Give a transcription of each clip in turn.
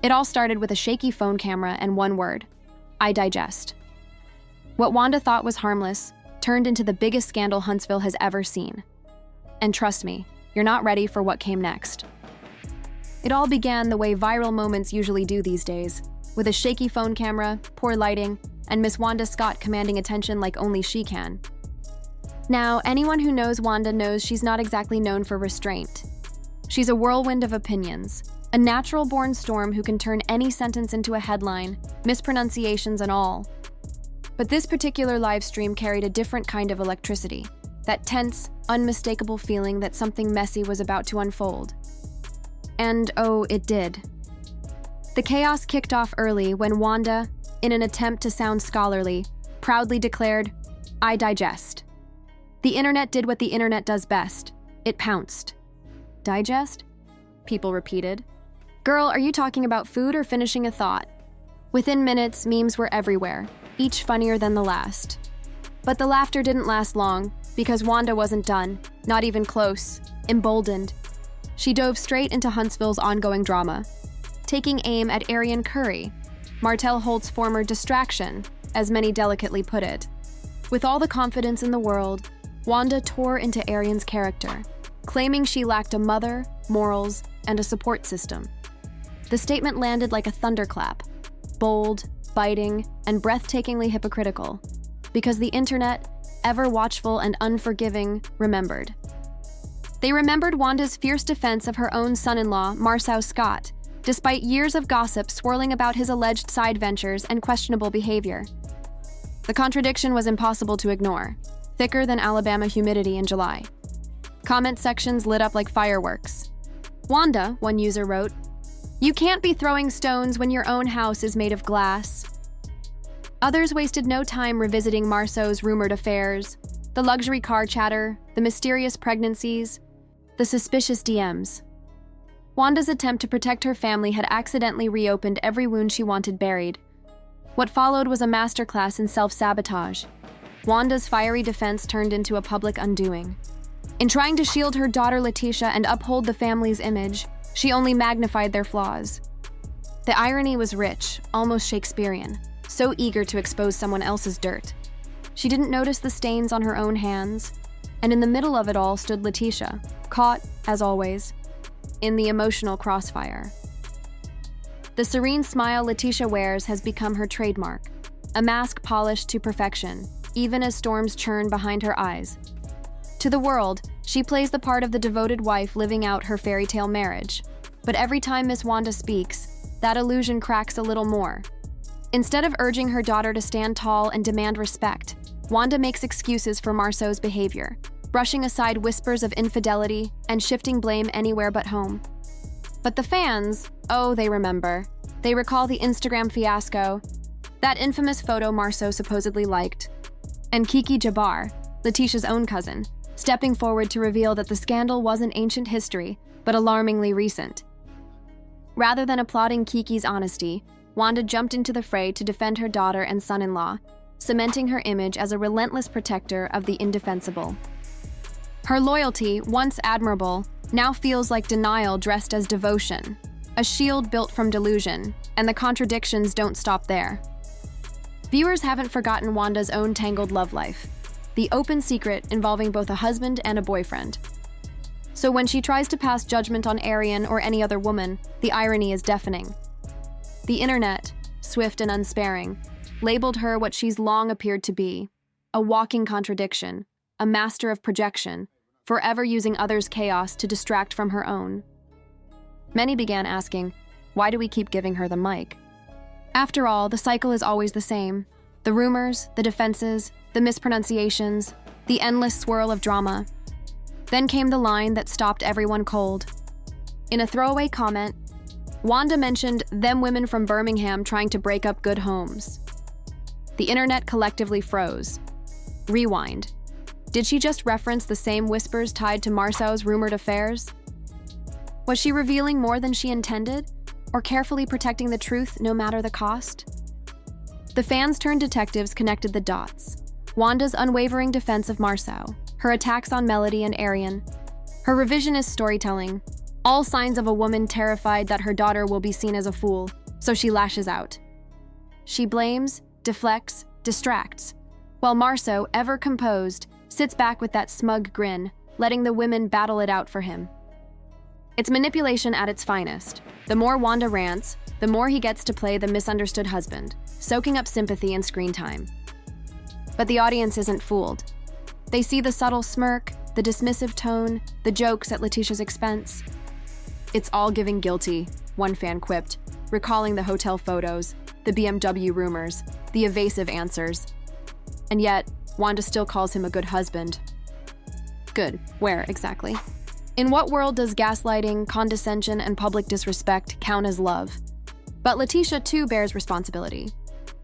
It all started with a shaky phone camera and one word: I digest. What Wanda thought was harmless turned into the biggest scandal Huntsville has ever seen. And trust me, you're not ready for what came next. It all began the way viral moments usually do these days, with a shaky phone camera, poor lighting, and Miss Wanda Scott commanding attention like only she can. Now, anyone who knows Wanda knows she's not exactly known for restraint. She's a whirlwind of opinions, a natural-born storm who can turn any sentence into a headline, mispronunciations and all. But this particular live stream carried a different kind of electricity, that tense, unmistakable feeling that something messy was about to unfold. And oh, it did. The chaos kicked off early when Wanda, in an attempt to sound scholarly, proudly declared, I digest. The internet did what the internet does best. It pounced. Digest? People repeated. Girl, are you talking about food or finishing a thought? Within minutes, memes were everywhere, each funnier than the last. But the laughter didn't last long, because Wanda wasn't done, not even close, emboldened. She dove straight into Huntsville's ongoing drama, taking aim at Arian Curry, Martell Holt's former distraction, as many delicately put it. With all the confidence in the world, Wanda tore into Arian's character, claiming she lacked a mother, morals, and a support system. The statement landed like a thunderclap, bold, biting, and breathtakingly hypocritical, because the internet, ever watchful and unforgiving, remembered. They remembered Wanda's fierce defense of her own son-in-law, Marsau Scott, despite years of gossip swirling about his alleged side ventures and questionable behavior. The contradiction was impossible to ignore, thicker than Alabama humidity in July. Comment sections lit up like fireworks. Wanda, one user wrote, "You can't be throwing stones when your own house is made of glass." Others wasted no time revisiting Marsau's rumored affairs, the luxury car chatter, the mysterious pregnancies, the suspicious DMs. Wanda's attempt to protect her family had accidentally reopened every wound she wanted buried. What followed was a masterclass in self-sabotage. Wanda's fiery defense turned into a public undoing. In trying to shield her daughter Letitia and uphold the family's image, she only magnified their flaws. The irony was rich, almost Shakespearean, so eager to expose someone else's dirt. She didn't notice the stains on her own hands, and in the middle of it all stood Letitia, caught, as always, in the emotional crossfire. The serene smile Letitia wears has become her trademark, a mask polished to perfection, even as storms churn behind her eyes. To the world, she plays the part of the devoted wife living out her fairy tale marriage. But every time Miss Wanda speaks, that illusion cracks a little more. Instead of urging her daughter to stand tall and demand respect, Wanda makes excuses for Marsau's behavior, brushing aside whispers of infidelity and shifting blame anywhere but home. But the fans, oh, they remember. They recall the Instagram fiasco, that infamous photo Marsau supposedly liked, and Kiki Jabbar, Letitia's own cousin, stepping forward to reveal that the scandal wasn't ancient history, but alarmingly recent. Rather than applauding Kiki's honesty, Wanda jumped into the fray to defend her daughter and son-in-law, cementing her image as a relentless protector of the indefensible. Her loyalty, once admirable, now feels like denial dressed as devotion, a shield built from delusion, and the contradictions don't stop there. Viewers haven't forgotten Wanda's own tangled love life, the open secret involving both a husband and a boyfriend. So when she tries to pass judgment on Arian or any other woman, the irony is deafening. The internet, swift and unsparing, labeled her what she's long appeared to be, a walking contradiction, a master of projection, forever using others' chaos to distract from her own. Many began asking, why do we keep giving her the mic? After all, the cycle is always the same. The rumors, the defenses, the mispronunciations, the endless swirl of drama. Then came the line that stopped everyone cold. In a throwaway comment, Wanda mentioned them women from Birmingham trying to break up good homes. The internet collectively froze. Rewind. Did she just reference the same whispers tied to Marsau's rumored affairs? Was she revealing more than she intended, or carefully protecting the truth no matter the cost? The fans turned detectives connected the dots. Wanda's unwavering defense of Marsau, her attacks on Melody and Arian, her revisionist storytelling, All signs of a woman terrified that her daughter will be seen as a fool, so she lashes out. She blames, deflects, distracts, while Marsau, ever composed, sits back with that smug grin, letting the women battle it out for him. It's manipulation at its finest. The more Wanda rants, the more he gets to play the misunderstood husband, soaking up sympathy and screen time. But the audience isn't fooled. They see the subtle smirk, the dismissive tone, the jokes at Letitia's expense. "It's all giving guilty," one fan quipped, recalling the hotel photos, the BMW rumors, the evasive answers. And yet, Wanda still calls him a good husband. Good. Where, exactly? In what world does gaslighting, condescension, and public disrespect count as love? But Letitia, too, bears responsibility.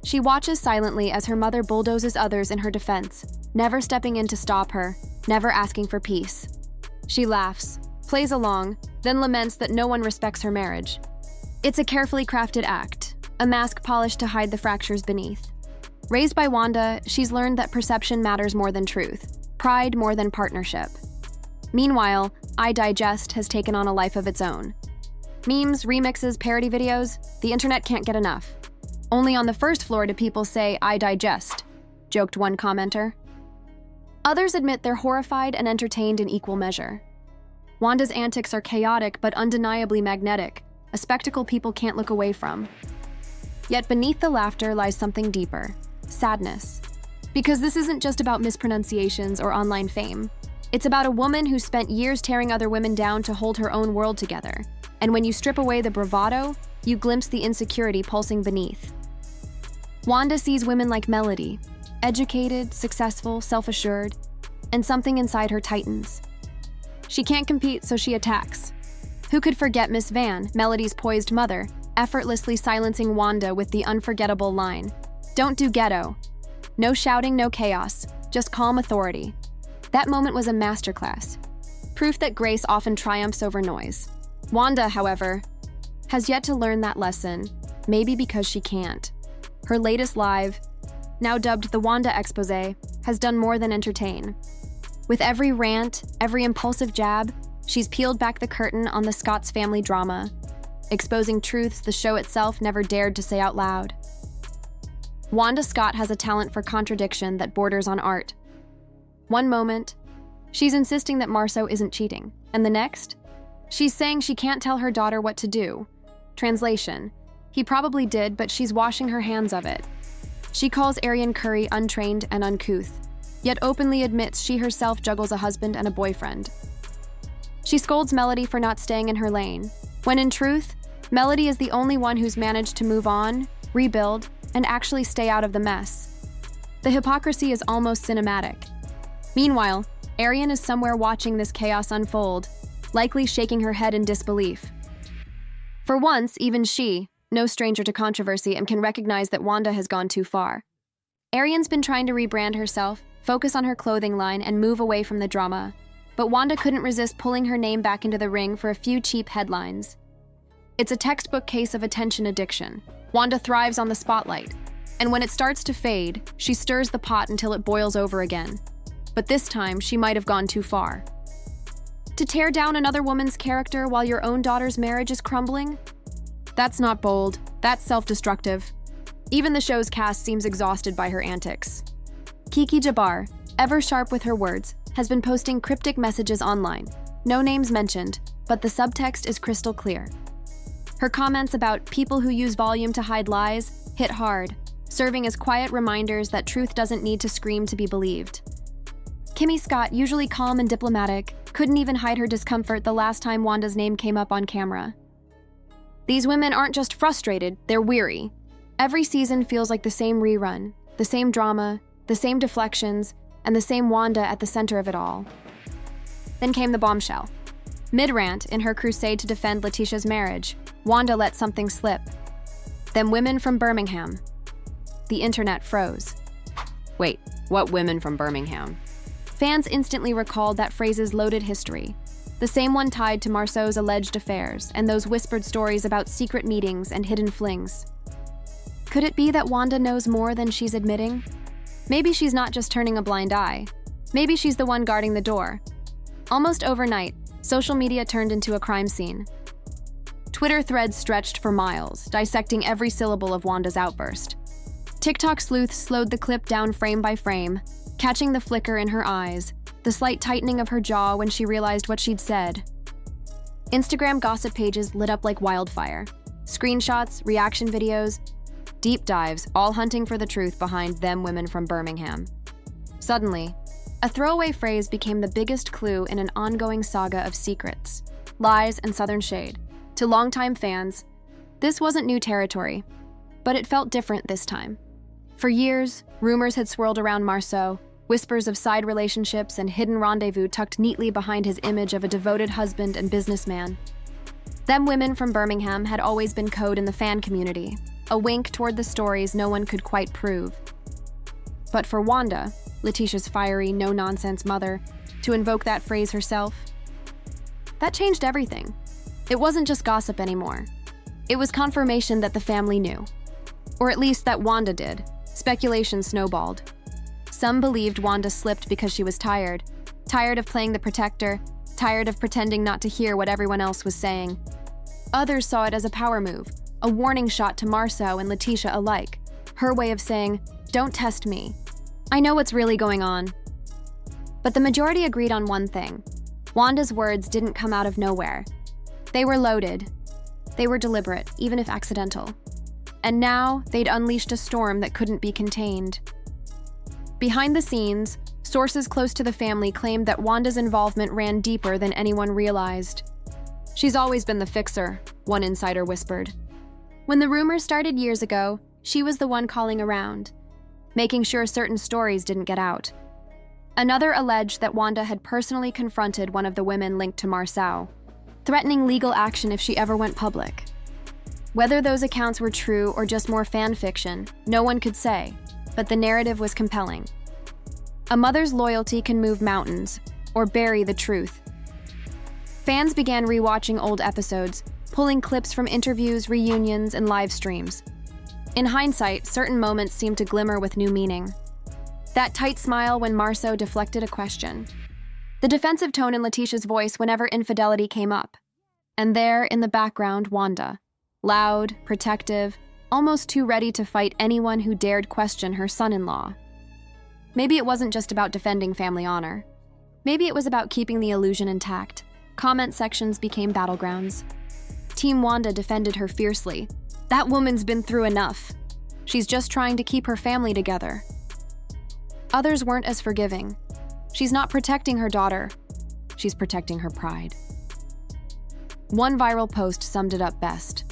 She watches silently as her mother bulldozes others in her defense, never stepping in to stop her, never asking for peace. She laughs, plays along, then laments that no one respects her marriage. It's a carefully crafted act, a mask polished to hide the fractures beneath. Raised by Wanda, she's learned that perception matters more than truth, pride more than partnership. Meanwhile, I Digest has taken on a life of its own. Memes, remixes, parody videos, the internet can't get enough. "Only on the first floor do people say, 'I digest,'" joked one commenter. Others admit they're horrified and entertained in equal measure. Wanda's antics are chaotic but undeniably magnetic, a spectacle people can't look away from. Yet beneath the laughter lies something deeper: sadness. Because this isn't just about mispronunciations or online fame. It's about a woman who spent years tearing other women down to hold her own world together. And when you strip away the bravado, you glimpse the insecurity pulsing beneath. Wanda sees women like Melody, educated, successful, self-assured, and something inside her tightens. She can't compete, so she attacks. Who could forget Miss Van, Melody's poised mother, effortlessly silencing Wanda with the unforgettable line, "Don't do ghetto." No shouting, no chaos, just calm authority. That moment was a masterclass, proof that grace often triumphs over noise. Wanda, however, has yet to learn that lesson, maybe because she can't. Her latest live, now dubbed the Wanda Exposé, has done more than entertain. With every rant, every impulsive jab, she's peeled back the curtain on the Scott's family drama, exposing truths the show itself never dared to say out loud. Wanda Scott has a talent for contradiction that borders on art. One moment, she's insisting that Marsau isn't cheating, and the next, she's saying she can't tell her daughter what to do. Translation: he probably did, but she's washing her hands of it. She calls Arian Curry untrained and uncouth, yet openly admits she herself juggles a husband and a boyfriend. She scolds Melody for not staying in her lane, when in truth, Melody is the only one who's managed to move on, rebuild, and actually stay out of the mess. The hypocrisy is almost cinematic. Meanwhile, Arian is somewhere watching this chaos unfold, likely shaking her head in disbelief. For once, even she, no stranger to controversy, and can recognize that Wanda has gone too far. Arian's been trying to rebrand herself, focus on her clothing line, and move away from the drama, but Wanda couldn't resist pulling her name back into the ring for a few cheap headlines. It's a textbook case of attention addiction. Wanda thrives on the spotlight, and when it starts to fade, she stirs the pot until it boils over again. But this time, she might have gone too far. To tear down another woman's character while your own daughter's marriage is crumbling? That's not bold, that's self-destructive. Even the show's cast seems exhausted by her antics. Kiki Jabbar, ever sharp with her words, has been posting cryptic messages online. No names mentioned, but the subtext is crystal clear. Her comments about people who use volume to hide lies hit hard, serving as quiet reminders that truth doesn't need to scream to be believed. Kimmy Scott, usually calm and diplomatic, couldn't even hide her discomfort the last time Wanda's name came up on camera. These women aren't just frustrated, they're weary. Every season feels like the same rerun, the same drama, the same deflections, and the same Wanda at the center of it all. Then came the bombshell. Mid-rant, in her crusade to defend Letitia's marriage, Wanda let something slip. Them women from Birmingham. The internet froze. Wait, what women from Birmingham? Fans instantly recalled that phrase's loaded history, the same one tied to Marsau's alleged affairs and those whispered stories about secret meetings and hidden flings. Could it be that Wanda knows more than she's admitting? Maybe she's not just turning a blind eye. Maybe she's the one guarding the door. Almost overnight, social media turned into a crime scene. Twitter threads stretched for miles, dissecting every syllable of Wanda's outburst. TikTok sleuths slowed the clip down frame by frame, catching the flicker in her eyes, the slight tightening of her jaw when she realized what she'd said. Instagram gossip pages lit up like wildfire. Screenshots, reaction videos, deep dives, all hunting for the truth behind them women from Birmingham. Suddenly, a throwaway phrase became the biggest clue in an ongoing saga of secrets, lies, and Southern shade. To longtime fans, this wasn't new territory, but it felt different this time. For years, rumors had swirled around Marsau, whispers of side relationships and hidden rendezvous tucked neatly behind his image of a devoted husband and businessman. Them women from Birmingham had always been code in the fan community, a wink toward the stories no one could quite prove. But for Wanda, Letitia's fiery, no-nonsense mother, to invoke that phrase herself, that changed everything. It wasn't just gossip anymore. It was confirmation that the family knew. Or at least that Wanda did. Speculation snowballed. Some believed Wanda slipped because she was tired of playing the protector, tired of pretending not to hear what everyone else was saying. Others saw it as a power move, a warning shot to Marsau and Letitia alike, her way of saying, "Don't test me. I know what's really going on." But the majority agreed on one thing. Wanda's words didn't come out of nowhere. They were loaded. They were deliberate, even if accidental. And now, they'd unleashed a storm that couldn't be contained. Behind the scenes, sources close to the family claimed that Wanda's involvement ran deeper than anyone realized. "She's always been the fixer," one insider whispered. When the rumors started years ago, she was the one calling around, making sure certain stories didn't get out. Another alleged that Wanda had personally confronted one of the women linked to Marsau, threatening legal action if she ever went public. Whether those accounts were true or just more fan fiction, no one could say, but the narrative was compelling. A mother's loyalty can move mountains, or bury the truth. Fans began rewatching old episodes, pulling clips from interviews, reunions, and live streams. In hindsight, certain moments seemed to glimmer with new meaning. That tight smile when Marsau deflected a question. The defensive tone in Letitia's voice whenever infidelity came up. And there, in the background, Wanda. Loud, protective, almost too ready to fight anyone who dared question her son-in-law. Maybe it wasn't just about defending family honor. Maybe it was about keeping the illusion intact. Comment sections became battlegrounds. Team Wanda defended her fiercely. "That woman's been through enough. She's just trying to keep her family together." Others weren't as forgiving. "She's not protecting her daughter. She's protecting her pride." One viral post summed it up best.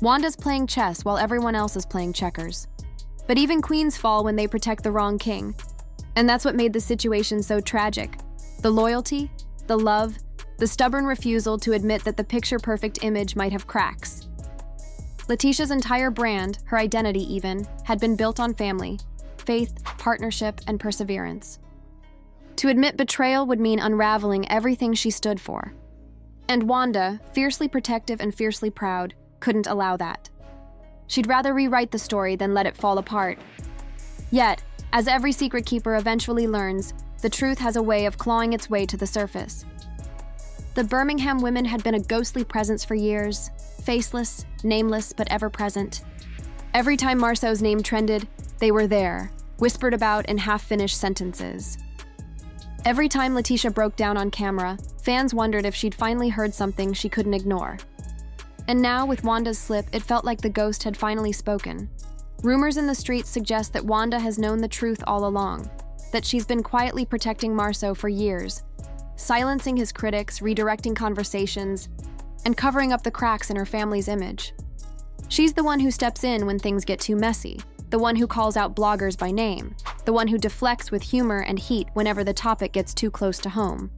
"Wanda's playing chess while everyone else is playing checkers. But even queens fall when they protect the wrong king. And that's what made the situation so tragic. The loyalty, the love, the stubborn refusal to admit that the picture-perfect image might have cracks." Letitia's entire brand, her identity even, had been built on family, faith, partnership, and perseverance. To admit betrayal would mean unraveling everything she stood for. And Wanda, fiercely protective and fiercely proud, couldn't allow that. She'd rather rewrite the story than let it fall apart. Yet, as every secret keeper eventually learns, the truth has a way of clawing its way to the surface. The Birmingham women had been a ghostly presence for years, faceless, nameless, but ever present. Every time Marsau's name trended, they were there, whispered about in half-finished sentences. Every time Letitia broke down on camera, fans wondered if she'd finally heard something she couldn't ignore. And now, with Wanda's slip, it felt like the ghost had finally spoken. Rumors in the streets suggest that Wanda has known the truth all along, that she's been quietly protecting Marsau for years, silencing his critics, redirecting conversations, and covering up the cracks in her family's image. She's the one who steps in when things get too messy, the one who calls out bloggers by name, the one who deflects with humor and heat whenever the topic gets too close to home.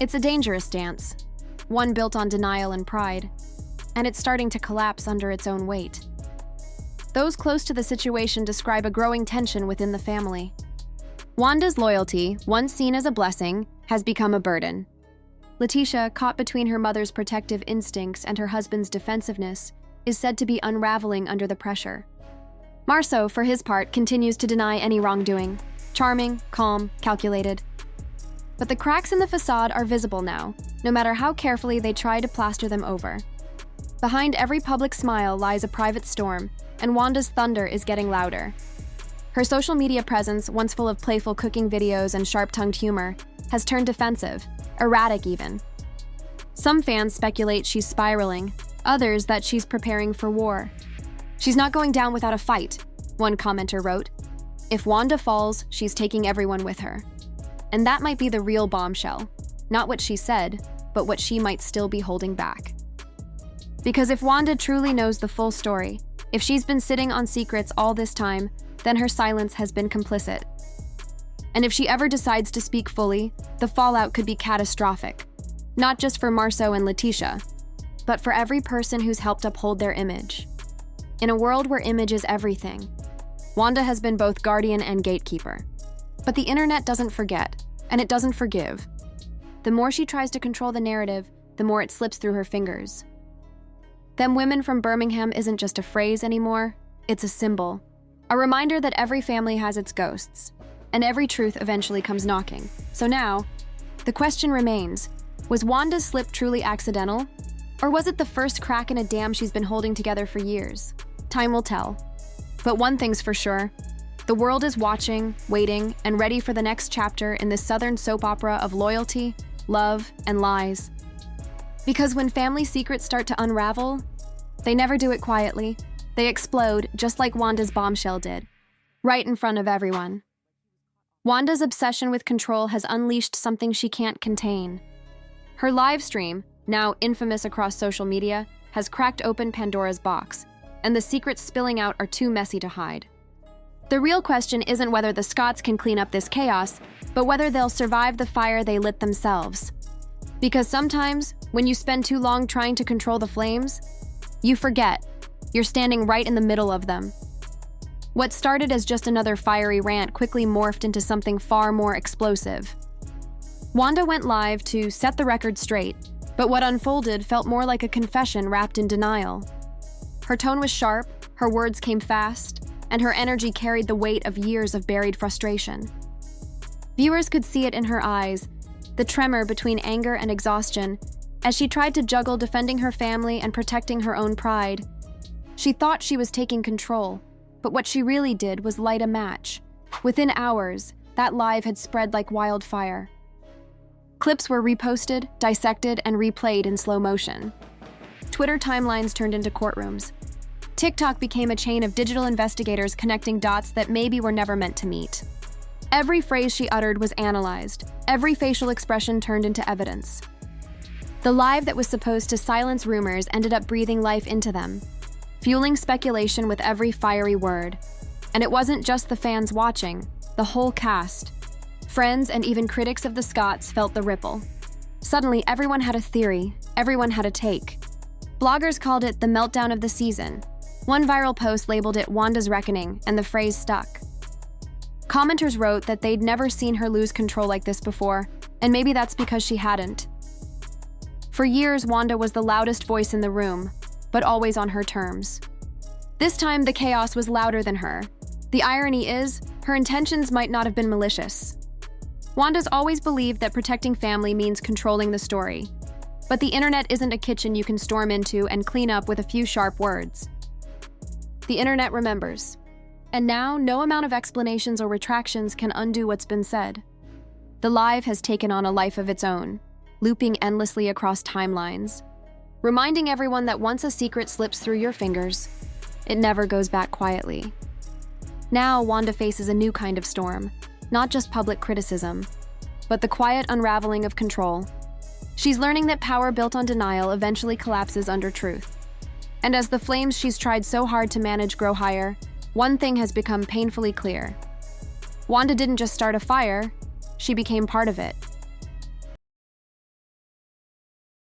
It's a dangerous dance, one built on denial and pride, and it's starting to collapse under its own weight. Those close to the situation describe a growing tension within the family. Wanda's loyalty, once seen as a blessing, has become a burden. Letitia, caught between her mother's protective instincts and her husband's defensiveness, is said to be unraveling under the pressure. Marsau, for his part, continues to deny any wrongdoing. Charming, calm, calculated. But the cracks in the facade are visible now, no matter how carefully they try to plaster them over. Behind every public smile lies a private storm, and Wanda's thunder is getting louder. Her social media presence, once full of playful cooking videos and sharp-tongued humor, has turned defensive, erratic even. Some fans speculate she's spiraling, others that she's preparing for war. "She's not going down without a fight," one commenter wrote. "If Wanda falls, she's taking everyone with her." And that might be the real bombshell. Not what she said, but what she might still be holding back. Because if Wanda truly knows the full story, if she's been sitting on secrets all this time, then her silence has been complicit. And if she ever decides to speak fully, the fallout could be catastrophic. Not just for Marsau and Letitia, but for every person who's helped uphold their image. In a world where image is everything, Wanda has been both guardian and gatekeeper. But the internet doesn't forget, and it doesn't forgive. The more she tries to control the narrative, the more it slips through her fingers. "Them women from Birmingham" isn't just a phrase anymore, it's a symbol. A reminder that every family has its ghosts, and every truth eventually comes knocking. So now, the question remains, was Wanda's slip truly accidental? Or was it the first crack in a dam she's been holding together for years? Time will tell. But one thing's for sure, the world is watching, waiting, and ready for the next chapter in this Southern soap opera of loyalty, love, and lies. Because when family secrets start to unravel, they never do it quietly. They explode just like Wanda's bombshell did, right in front of everyone. Wanda's obsession with control has unleashed something she can't contain. Her live stream, now infamous across social media, has cracked open Pandora's box, and the secrets spilling out are too messy to hide. The real question isn't whether the Scotts can clean up this chaos, but whether they'll survive the fire they lit themselves. Because sometimes, when you spend too long trying to control the flames, you forget you're standing right in the middle of them. What started as just another fiery rant quickly morphed into something far more explosive. Wanda went live to set the record straight, but what unfolded felt more like a confession wrapped in denial. Her tone was sharp, her words came fast, and her energy carried the weight of years of buried frustration. Viewers could see it in her eyes, the tremor between anger and exhaustion, as she tried to juggle defending her family and protecting her own pride. She thought she was taking control, but what she really did was light a match. Within hours, that live had spread like wildfire. Clips were reposted, dissected, and replayed in slow motion. Twitter timelines turned into courtrooms. TikTok became a chain of digital investigators connecting dots that maybe were never meant to meet. Every phrase she uttered was analyzed, every facial expression turned into evidence. The live that was supposed to silence rumors ended up breathing life into them, fueling speculation with every fiery word. And it wasn't just the fans watching, the whole cast. Friends and even critics of the Scotts felt the ripple. Suddenly, everyone had a theory, everyone had a take. Bloggers called it the meltdown of the season. One viral post labeled it Wanda's reckoning, and the phrase stuck. Commenters wrote that they'd never seen her lose control like this before, and maybe that's because she hadn't. For years, Wanda was the loudest voice in the room, but always on her terms. This time, the chaos was louder than her. The irony is, her intentions might not have been malicious. Wanda's always believed that protecting family means controlling the story. But the internet isn't a kitchen you can storm into and clean up with a few sharp words. The internet remembers. And now, no amount of explanations or retractions can undo what's been said. The live has taken on a life of its own, looping endlessly across timelines, reminding everyone that once a secret slips through your fingers, it never goes back quietly. Now, Wanda faces a new kind of storm, not just public criticism, but the quiet unraveling of control. She's learning that power built on denial eventually collapses under truth. And as the flames she's tried so hard to manage grow higher, one thing has become painfully clear. Wanda didn't just start a fire, she became part of it.